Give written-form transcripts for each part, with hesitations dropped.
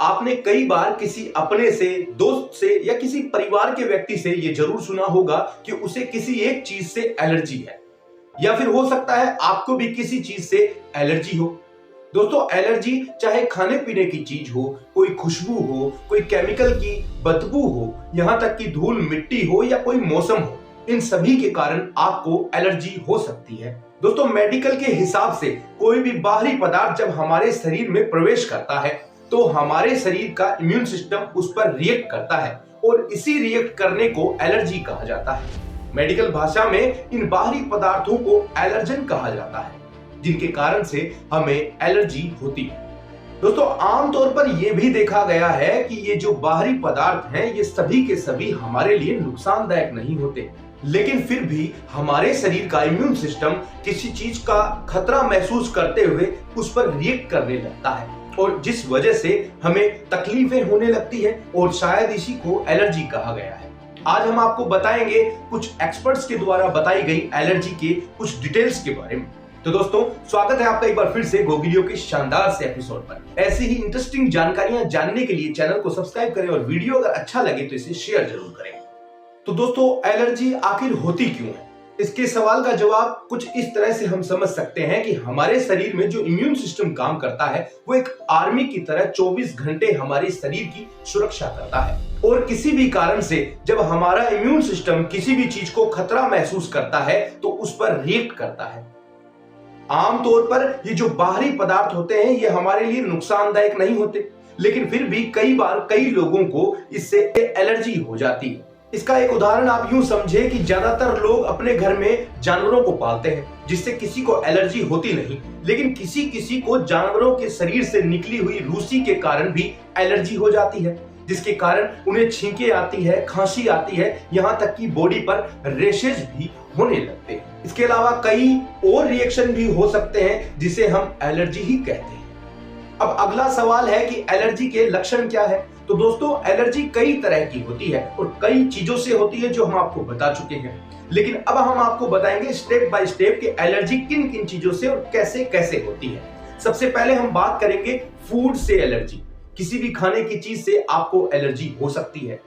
आपने कई बार किसी अपने से, दोस्त से या किसी परिवार के व्यक्ति से ये जरूर सुना होगा कि उसे किसी एक चीज से एलर्जी है, या फिर हो सकता है आपको भी किसी चीज से एलर्जी हो। दोस्तों, एलर्जी चाहे खाने पीने की चीज हो, कोई खुशबू हो, कोई केमिकल की बदबू हो, यहां तक कि धूल मिट्टी हो या कोई मौसम हो, इन सभी के कारण आपको एलर्जी हो सकती है। दोस्तों, मेडिकल के हिसाब से कोई भी बाहरी पदार्थ जब हमारे शरीर में प्रवेश करता है तो हमारे शरीर का इम्यून सिस्टम उस पर रिएक्ट करता है और इसी रिएक्ट करने को एलर्जी कहा जाता है। मेडिकल भाषा में इन बाहरी पदार्थों को एलर्जन कहा जाता है, जिनके कारण से हमें एलर्जी होती है। दोस्तों, आमतौर पर यह भी देखा गया है कि ये जो बाहरी पदार्थ हैं, ये सभी के सभी हमारे लिए नुकसानदायक नहीं होते, लेकिन फिर भी हमारे शरीर का इम्यून सिस्टम किसी चीज का खतरा महसूस करते हुए उस पर रिएक्ट करने लगता है और जिस वजह से हमें तकलीफें होने लगती है और शायद इसी को एलर्जी कहा गया है। आज हम आपको बताएंगे कुछ एक्सपर्ट्स के द्वारा बताई गई एलर्जी के कुछ डिटेल्स के बारे में। तो दोस्तों, स्वागत है आपका एक बार फिर से गोगिलियो के शानदार से एपिसोड पर। ऐसी ही इंटरेस्टिंग जानकारियां जानने के लिए चैनल को सब्सक्राइब करें और वीडियो अगर अच्छा लगे तो इसे शेयर जरूर करें। तो दोस्तों, एलर्जी आखिर होती क्यों है? इसके सवाल का जवाब कुछ इस तरह से हम समझ सकते हैं कि हमारे शरीर में जो इम्यून सिस्टम काम करता है वो एक आर्मी की तरह 24 घंटे हमारे शरीर की सुरक्षा करता है और किसी भी कारण से जब हमारा इम्यून सिस्टम किसी भी चीज को खतरा महसूस करता है तो उस पर रिएक्ट करता है। आमतौर पर ये जो बाहरी पदार्थ होते हैं ये हमारे लिए नुकसानदायक नहीं होते, लेकिन फिर भी कई बार कई लोगों को इससे एलर्जी हो जाती है। इसका एक उदाहरण आप यूं समझे कि ज्यादातर लोग अपने घर में जानवरों को पालते हैं जिससे किसी को एलर्जी होती नहीं, लेकिन किसी किसी को जानवरों के शरीर से निकली हुई रूसी के कारण भी एलर्जी हो जाती है, जिसके कारण उन्हें छींके आती है, खांसी आती है, यहाँ तक कि बॉडी पर रेशेज भी होने लगते हैं। इसके अलावा कई और रिएक्शन भी हो सकते हैं जिसे हम एलर्जी ही कहते हैं। अब अगला सवाल है कि एलर्जी के लक्षण क्या है? तो दोस्तों, एलर्जी कई तरह की होती है और कई चीजों से होती है जो हम आपको बता चुके हैं, लेकिन अब हम आपको बताएंगे स्टेप बाय स्टेप कि एलर्जी किन किन चीजों से और कैसे कैसे होती है। सबसे पहले हम बात करेंगे फूड से एलर्जी। किसी भी खाने की चीज से आपको एलर्जी हो सकती है।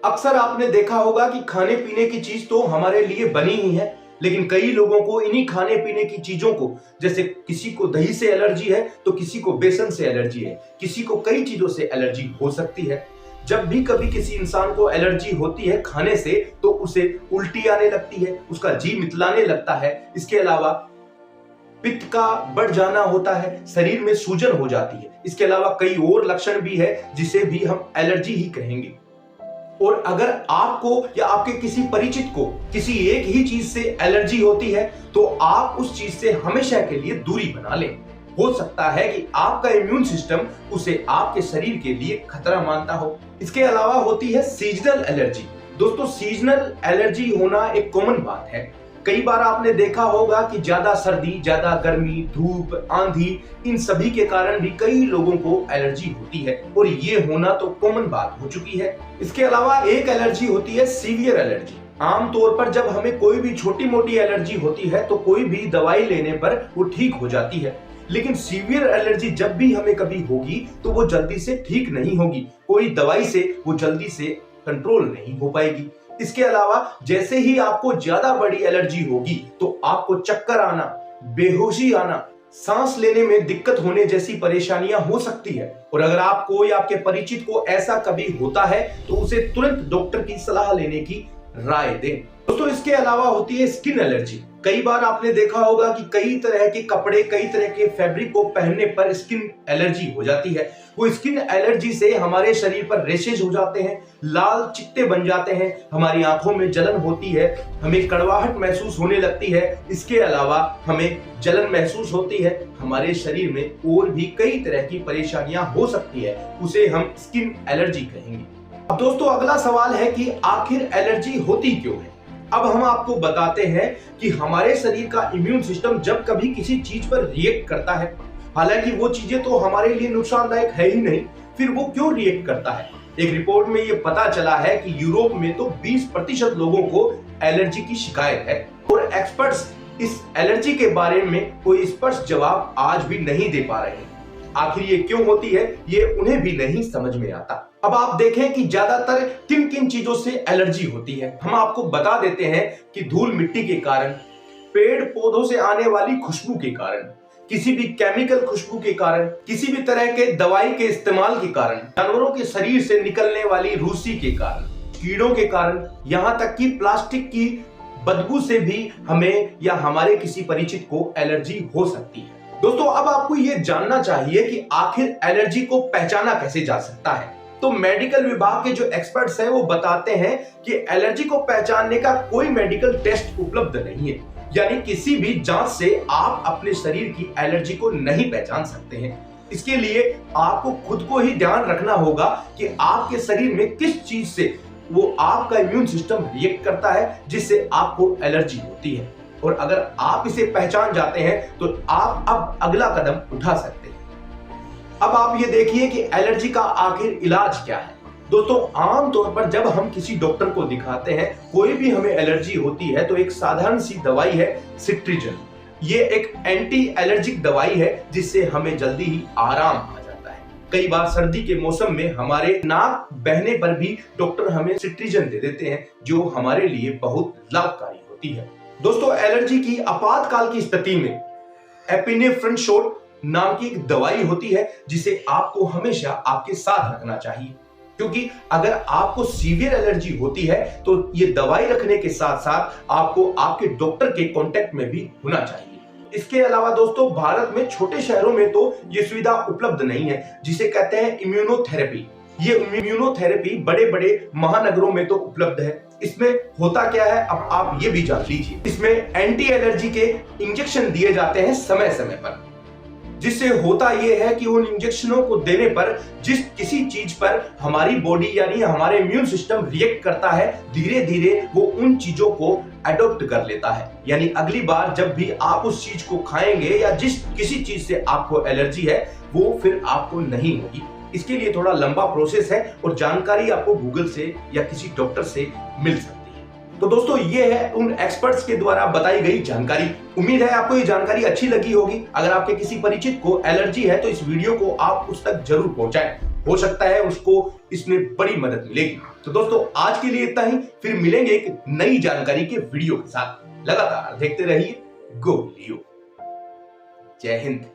अक्सर आपने देखा होगा कि खाने पीने की चीज तो हमारे लिए बनी ही है, लेकिन कई लोगों को इन्हीं खाने पीने की चीजों को, जैसे किसी को दही से एलर्जी है तो किसी को बेसन से एलर्जी है, किसी को कई चीजों से एलर्जी हो सकती है। जब भी कभी किसी इंसान को एलर्जी होती है खाने से तो उसे उल्टी आने लगती है, उसका जी मितलाने लगता है। इसके अलावा पित्त का बढ़ जाना होता है, शरीर में सूजन हो जाती है। इसके अलावा कई और लक्षण भी है जिसे भी हम एलर्जी ही कहेंगे। और अगर आपको या आपके किसी परिचित को किसी एक ही चीज से एलर्जी होती है तो आप उस चीज से हमेशा के लिए दूरी बना लें। हो सकता है कि आपका इम्यून सिस्टम उसे आपके शरीर के लिए खतरा मानता हो। इसके अलावा होती है सीजनल एलर्जी। दोस्तों, सीजनल एलर्जी होना एक कॉमन बात है। कई बार आपने देखा होगा कि ज्यादा सर्दी, ज्यादा गर्मी, धूप, आंधी, इन सभी के कारण भी कई लोगों को एलर्जी होती है और ये होना तो कॉमन बात हो चुकी है। इसके अलावा एक एलर्जी होती है सीवियर एलर्जी। आमतौर पर जब हमें कोई भी छोटी मोटी एलर्जी होती है तो कोई भी दवाई लेने पर वो ठीक हो जाती है, लेकिन सीवियर एलर्जी जब भी हमें कभी होगी तो वो जल्दी से ठीक नहीं होगी। कोई दवाई से वो जल्दी से कंट्रोल नहीं हो पाएगी। इसके अलावा जैसे ही आपको ज्यादा बड़ी एलर्जी होगी तो आपको चक्कर आना, बेहोशी आना, सांस लेने में दिक्कत होने जैसी परेशानियां हो सकती है। और अगर आपको या आपके परिचित को ऐसा कभी होता है तो उसे तुरंत डॉक्टर की सलाह लेने की राय दें। दोस्तों, इसके अलावा होती है स्किन एलर्जी। कई बार आपने देखा होगा कि कई तरह के कपड़े, कई तरह के फैब्रिक को पहनने पर स्किन एलर्जी हो जाती है। वो स्किन एलर्जी से हमारे शरीर पर रेशेज हो जाते हैं, लाल चिट्टे बन जाते हैं, हमारी आंखों में जलन होती है, हमें कड़वाहट महसूस होने लगती है। इसके अलावा हमें जलन महसूस होती है, हमारे शरीर में और भी कई तरह की परेशानियां हो सकती है, उसे हम स्किन एलर्जी कहेंगे। अब दोस्तों, अगला सवाल है कि आखिर एलर्जी होती क्यों है? अब हम आपको बताते हैं कि हमारे शरीर का इम्यून सिस्टम जब कभी किसी चीज पर रिएक्ट करता है, हालांकि वो चीजें तो हमारे लिए नुकसानदायक है ही नहीं, फिर वो क्यों रिएक्ट करता है? एक रिपोर्ट में ये पता चला है कि यूरोप में तो 20% लोगों को एलर्जी की शिकायत है और एक्सपर्ट्स इस एलर्जी के बारे में कोई स्पष्ट जवाब आज भी नहीं दे पा रहे हैं। आखिर ये क्यों होती है ये उन्हें भी नहीं समझ में आता। अब आप देखें कि ज्यादातर किन किन चीजों से एलर्जी होती है। हम आपको बता देते हैं कि धूल मिट्टी के कारण, पेड़ पौधों से आने वाली खुशबू के कारण, किसी भी केमिकल खुशबू के कारण, किसी भी तरह के दवाई के इस्तेमाल के कारण, जानवरों के शरीर से निकलने वाली रूसी के कारण, कीड़ों के कारण, यहां तक कि प्लास्टिक की बदबू से भी हमें या हमारे किसी परिचित को एलर्जी हो सकती है। दोस्तों अब आपको यह जानना चाहिए कि आखिर एलर्जी को पहचाना कैसे जा सकता है। तो मेडिकल विभाग के जो एक्सपर्ट्स हैं वो बताते हैं कि एलर्जी को पहचानने का कोई मेडिकल टेस्ट उपलब्ध नहीं है, यानी किसी भी जांच से आप अपने शरीर की एलर्जी को नहीं पहचान सकते हैं। इसके लिए आपको खुद को ही ध्यान रखना होगा कि आपके शरीर में किस चीज से वो आपका इम्यून सिस्टम रिएक्ट करता है जिससे आपको एलर्जी होती है। और अगर आप इसे पहचान जाते हैं तो आप अब अगला कदम उठा सकते हैं। अब आप ये देखिए कि एलर्जी का आखिर इलाज क्या है। दोस्तों आमतौर पर जब हम किसी डॉक्टर को दिखाते हैं, कोई भी हमें एलर्जी होती है, तो एक साधारण सी दवाई है सिट्रिजिन। ये एक एंटी एलर्जिक दवाई है जिससे हमें जल्दी ही आराम आ जाता है। कई बार सर्दी के मौसम में हमारे नाक बहने पर भी डॉक्टर हमें सिट्रिजिन दे देते हैं, जो हमारे लिए बहुत लाभकारी होती है। दोस्तों एलर्जी की आपातकाल की स्थिति में एपिनेफ्रिन शॉट नाम की एक दवाई होती है जिसे आपको हमेशा आपके साथ रखना चाहिए, क्योंकि अगर आपको सीवियर एलर्जी होती है तो ये दवाई रखने के साथ साथ आपको आपके डॉक्टर के कांटेक्ट में भी होना चाहिए। इसके अलावा दोस्तों भारत में छोटे शहरों में तो ये सुविधा उपलब्ध नहीं है, जिसे कहते हैं इम्यूनोथेरेपी। ये इम्यूनोथेरेपी बड़े बड़े महानगरों में तो उपलब्ध है। इसमें होता क्या है अब आप ये भी जान लीजिए। इसमें एंटी एलर्जी के इंजेक्शन दिए जाते हैं समय समय पर, जिससे होता यह है कि उन इंजेक्शनों को देने पर जिस किसी चीज पर हमारी बॉडी यानी हमारे इम्यून सिस्टम रिएक्ट करता है, धीरे धीरे वो उन चीजों को अडॉप्ट कर लेता है। यानी अगली बार जब भी आप उस चीज को खाएंगे या जिस किसी चीज से आपको एलर्जी है वो फिर आपको नहीं होगी। इसके लिए थोड़ा लंबा प्रोसेस है और जानकारी आपको गूगल से या किसी डॉक्टर से मिल सकती है। तो दोस्तों ये है उन एक्सपर्ट्स के द्वारा बताई गई जानकारी। उम्मीद है आपको ये जानकारी अच्छी लगी होगी। अगर आपके किसी परिचित को एलर्जी है तो इस वीडियो को आप उस तक जरूर पहुंचाएं, हो सकता है उसको इसमें बड़ी मदद मिलेगी। तो दोस्तों आज के लिए इतना ही, फिर मिलेंगे एक नई जानकारी के वीडियो के साथ। लगातार देखते रहिए गो लियो। जय हिंद।